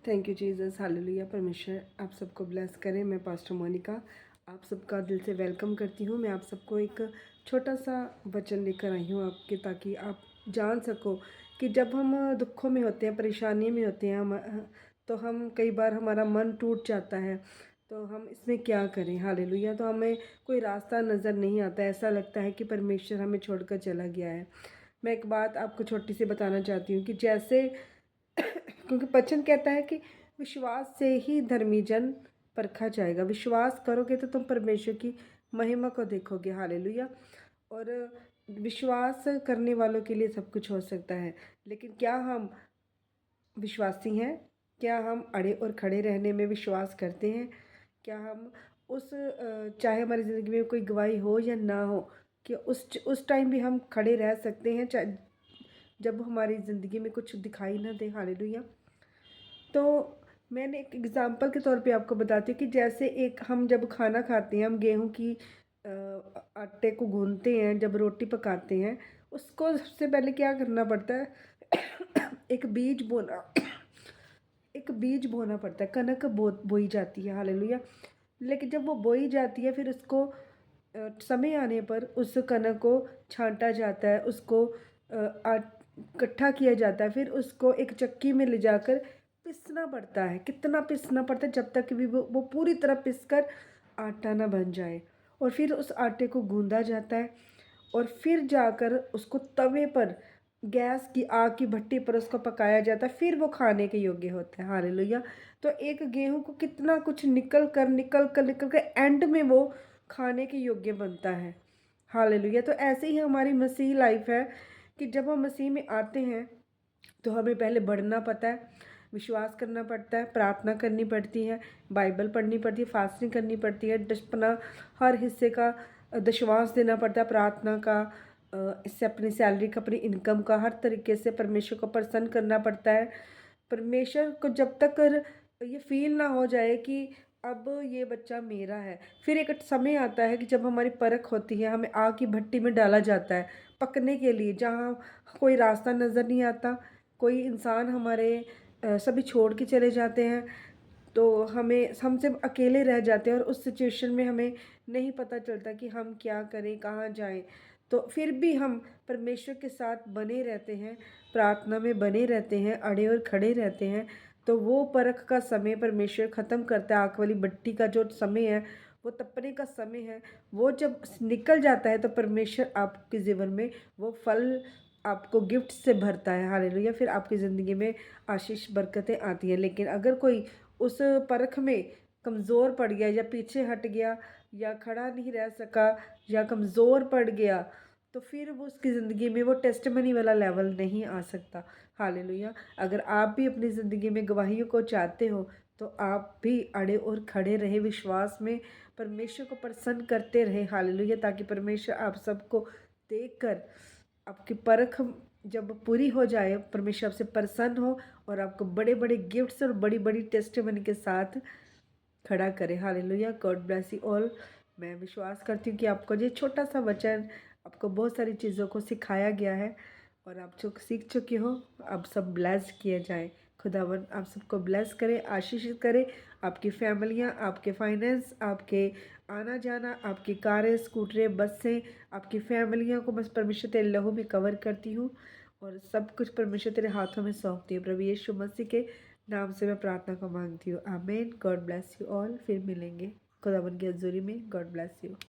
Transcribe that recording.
Thank you Jesus, hallelujah. परमेश्वर आप सबको ब्लेस करें। मैं पास्टर मोनिका आप सबका दिल से वेलकम करती हूँ। मैं आप सबको एक छोटा सा वचन लेकर आई हूँ आपके, ताकि आप जान सको कि जब हम दुखों में होते हैं, परेशानी में होते हैं, हम तो हम कई बार हमारा मन टूट जाता है, तो हम इसमें क्या करें। हालेलुया। तो हमें कोई रास्ता नज़र नहीं आता, ऐसा लगता है कि परमेश्वर हमें छोड़कर चला गया है। मैं एक बात आपको छोटी सी बताना चाहती हूँ कि जैसे क्योंकि वचन कहता है कि विश्वास से ही धर्मी जन परखा जाएगा। विश्वास करोगे तो तुम परमेश्वर की महिमा को देखोगे। हालेलुया। और विश्वास करने वालों के लिए सब कुछ हो सकता है, लेकिन क्या हम विश्वासी हैं? क्या हम अड़े और खड़े रहने में विश्वास करते हैं? क्या हम चाहे हमारी ज़िंदगी में कोई गवाही हो या ना हो, कि उस टाइम भी हम खड़े रह सकते हैं, चाहे जब हमारी ज़िंदगी में कुछ दिखाई ना दे। हालेलुया। तो मैंने एक एग्ज़ाम्पल के तौर पे आपको बताती हूँ कि जैसे एक हम जब खाना खाते हैं, हम गेहूं की आटे को गूंथते हैं, जब रोटी पकाते हैं, उसको सबसे पहले क्या करना पड़ता है एक बीज बोना एक बीज बोना पड़ता है। कनक बोई जाती है। हालेलुया। लेकिन जब वो बोई जाती है, फिर उसको समय आने पर उस कनक को छांटा जाता है, उसको इकट्ठा किया जाता है, फिर उसको एक चक्की में ले जाकर पिसना पड़ता है। कितना पिसना पड़ता है? जब तक भी वो पूरी तरह पिसकर आटा ना बन जाए। और फिर उस आटे को गूंदा जाता है, और फिर जाकर उसको तवे पर, गैस की आग की भट्टी पर उसको पकाया जाता है, फिर वो खाने के योग्य होता है। हालेलुया। तो एक गेहूं को कितना कुछ निकल कर एंड में वो खाने के योग्य बनता है। हालेलुया। तो ऐसे ही हमारी मसीह लाइफ है कि जब हम मसीह में आते हैं तो हमें पहले बढ़ना पता है, विश्वास करना पड़ता है, प्रार्थना करनी पड़ती है, बाइबल पढ़नी पड़ती है, फास्टिंग करनी पड़ती है, अपना हर हिस्से का दशवांश देना पड़ता है प्रार्थना का, इससे अपनी सैलरी का, अपनी इनकम का, हर तरीके से परमेश्वर को प्रसन्न करना पड़ता है। परमेश्वर को जब तक ये फील ना हो जाए कि अब ये बच्चा मेरा है, फिर एक समय आता है कि जब हमारी परख होती है, हमें आग की भट्टी में डाला जाता है पकने के लिए, जहाँ कोई रास्ता नज़र नहीं आता, कोई इंसान हमारे सभी छोड़ के चले जाते हैं, तो हम सिर्फ अकेले रह जाते हैं, और उस सिचुएशन में हमें नहीं पता चलता कि हम क्या करें, कहाँ जाएं। तो फिर भी हम परमेश्वर के साथ बने रहते हैं, प्रार्थना में बने रहते हैं, अड़े और खड़े रहते हैं। तो वो परख का समय परमेश्वर ख़त्म करता है। आँख वाली भट्टी का जो समय है, वो तपने का समय है, वो जब निकल जाता है तो परमेश्वर आपके जीवन में वो फल आपको गिफ्ट से भरता है। हालेलुया। फिर आपकी ज़िंदगी में आशीष बरकतें आती हैं। लेकिन अगर कोई उस परख में कमज़ोर पड़ गया, या पीछे हट गया, या खड़ा नहीं रह सका, या कमज़ोर पड़ गया, तो फिर वो उसकी ज़िंदगी में वो टेस्टमनी वाला लेवल नहीं आ सकता। हालेलुया। अगर आप भी अपनी ज़िंदगी में गवाहियों को चाहते हो, तो आप भी अड़े और खड़े रहे, विश्वास में परमेश्वर को प्रसन्न करते रहे। हालेलुया। ताकि परमेश्वर आप सबको देखकर आपकी परख जब पूरी हो जाए, परमेश्वर आपसे प्रसन्न हो, और आपको बड़े बड़े गिफ्ट्स और बड़ी बड़ी टेस्टिमनी के साथ खड़ा करे। Hallelujah. God bless you all. मैं विश्वास करती हूँ कि आपको ये छोटा सा वचन आपको बहुत सारी चीज़ों को सिखाया गया है, और आप जो सीख चुके हो, आप सब ब्लेस किए जाएं। खुदावन आप सबको ब्लेस करे, आशीषित करे। आपकी फैमिलियाँ, आपके फाइनेंस, आपके आना जाना, आपकी कारें, स्कूटरें, बसें, आपकी फैमिलियों को बस परमेश्वर तेरे लहू में कवर करती हूँ, और सब कुछ परमेश्वर तेरे हाथों में सौंपती हूँ। प्रभु यीशु मसीह के नाम से मैं प्रार्थना को मांगती हूँ। आमीन। God bless you all. फिर मिलेंगे खुदावन की हजूरी में। God bless you.